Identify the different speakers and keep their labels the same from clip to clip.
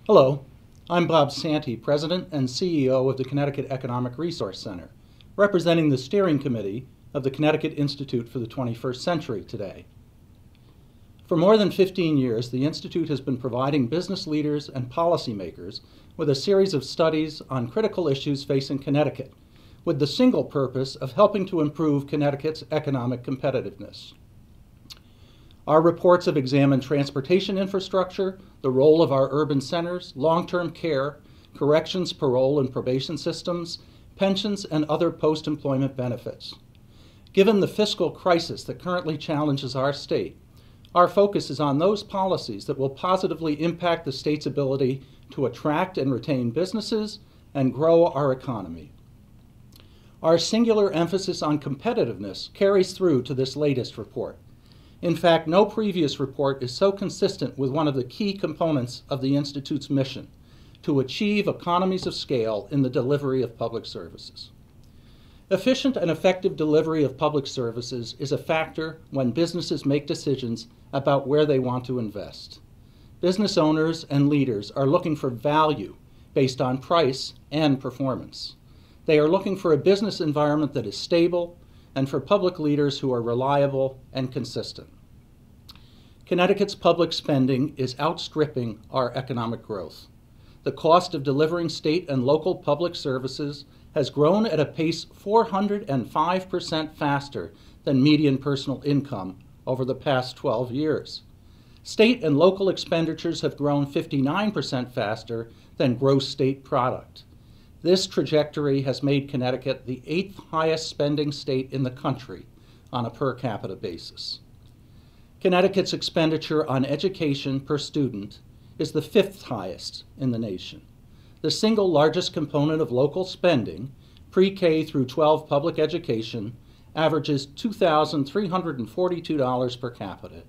Speaker 1: Hello, I'm Bob Santy, President and CEO of the Connecticut Economic Resource Center, representing the steering committee of the Connecticut Institute for the 21st Century today. For more than 15 years, the Institute has been providing business leaders and policymakers with a series of studies on critical issues facing Connecticut, with the single purpose of helping to improve Connecticut's economic competitiveness. Our reports have examined transportation infrastructure, the role of our urban centers, long-term care, corrections, parole and probation systems, pensions, and other post-employment benefits. Given the fiscal crisis that currently challenges our state, our focus is on those policies that will positively impact the state's ability to attract and retain businesses and grow our economy. Our singular emphasis on competitiveness carries through to this latest report. In fact, no previous report is so consistent with one of the key components of the Institute's mission, to achieve economies of scale in the delivery of public services. Efficient and effective delivery of public services is a factor when businesses make decisions about where they want to invest. Business owners and leaders are looking for value based on price and performance. They are looking for a business environment that is stable, and for public leaders who are reliable and consistent. Connecticut's public spending is outstripping our economic growth. The cost of delivering state and local public services has grown at a pace 405% faster than median personal income over the past 12 years. State and local expenditures have grown 59% faster than gross state product. This trajectory has made Connecticut the 8th highest spending state in the country on a per capita basis. Connecticut's expenditure on education per student is the 5th highest in the nation. The single largest component of local spending, pre-K through 12 public education, averages $2,342 per capita.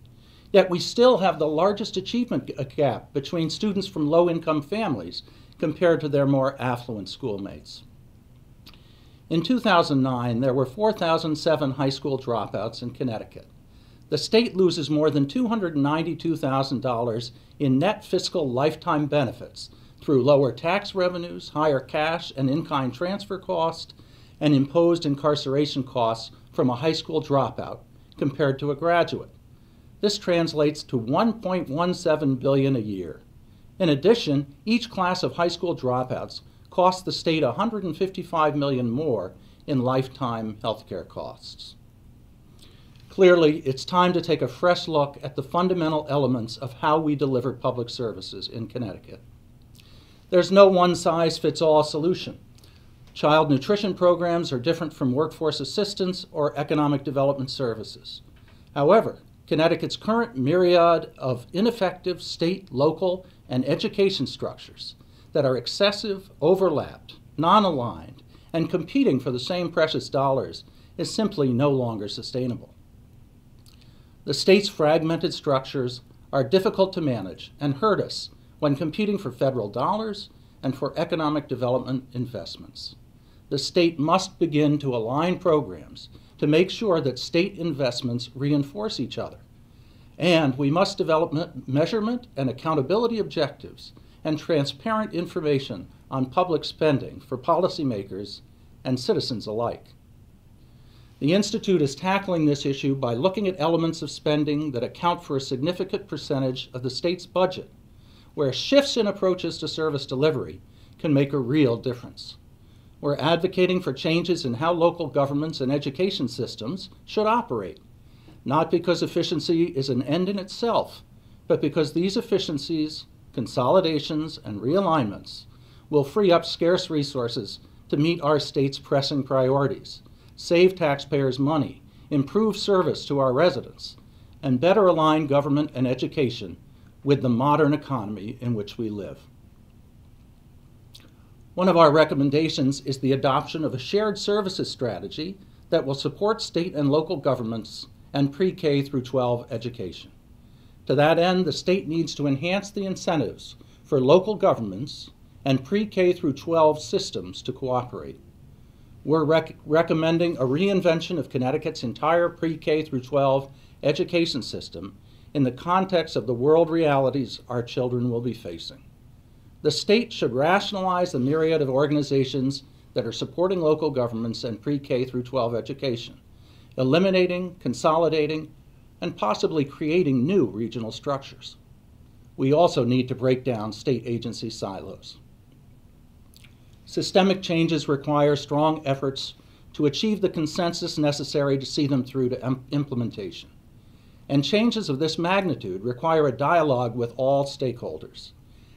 Speaker 1: Yet we still have the largest achievement gap between students from low-income families compared to their more affluent schoolmates. In 2009, there were 4,007 high school dropouts in Connecticut. The state loses more than $292,000 in net fiscal lifetime benefits through lower tax revenues, higher cash and in-kind transfer cost, and imposed incarceration costs from a high school dropout compared to a graduate. This translates to $1.17 billion a year. In addition, each class of high school dropouts costs the state $155 million more in lifetime health care costs. Clearly, it's time to take a fresh look at the fundamental elements of how we deliver public services in Connecticut. There's no one-size-fits-all solution. Child nutrition programs are different from workforce assistance or economic development services. However, Connecticut's current myriad of ineffective state, local, and education structures that are excessive, overlapped, non-aligned, and competing for the same precious dollars is simply no longer sustainable. The state's fragmented structures are difficult to manage and hurt us when competing for federal dollars and for economic development investments. The state must begin to align programs to make sure that state investments reinforce each other. And we must develop measurement and accountability objectives and transparent information on public spending for policymakers and citizens alike. The Institute is tackling this issue by looking at elements of spending that account for a significant percentage of the state's budget, where shifts in approaches to service delivery can make a real difference. We're advocating for changes in how local governments and education systems should operate, not because efficiency is an end in itself, but because these efficiencies, consolidations, and realignments will free up scarce resources to meet our state's pressing priorities, save taxpayers money, improve service to our residents, and better align government and education with the modern economy in which we live. One of our recommendations is the adoption of a shared services strategy that will support state and local governments and pre-K through 12 education. To that end, the state needs to enhance the incentives for local governments and pre-K through 12 systems to cooperate. We're recommending a reinvention of Connecticut's entire pre-K through 12 education system in the context of the world realities our children will be facing. The state should rationalize the myriad of organizations that are supporting local governments and pre-K through 12 education, eliminating, consolidating, and possibly creating new regional structures. We also need to break down state agency silos. Systemic changes require strong efforts to achieve the consensus necessary to see them through to implementation. And changes of this magnitude require a dialogue with all stakeholders.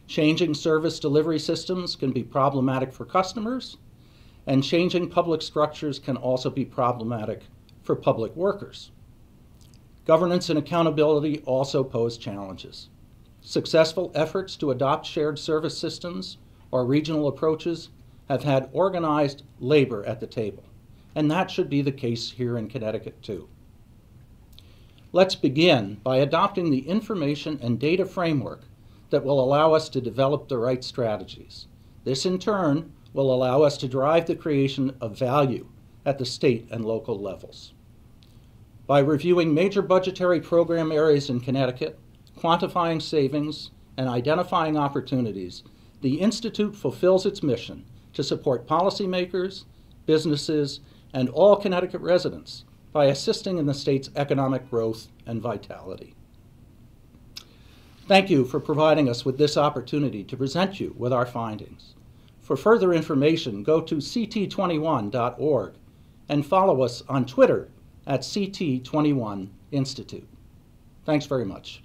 Speaker 1: Changing service delivery systems can be problematic for customers, and changing public structures can also be problematic for public workers. Governance and accountability also pose challenges. Successful efforts to adopt shared service systems or regional approaches have had organized labor at the table, and that should be the case here in Connecticut too. Let's begin by adopting the information and data framework that will allow us to develop the right strategies. This in turn will allow us to drive the creation of value at the state and local levels. By reviewing major budgetary program areas in Connecticut, quantifying savings, and identifying opportunities, the Institute fulfills its mission to support policymakers, businesses, and all Connecticut residents by assisting in the state's economic growth and vitality. Thank you for providing us with this opportunity to present you with our findings. For further information, go to ct21.org and follow us on Twitter at CT21 Institute. Thanks very much.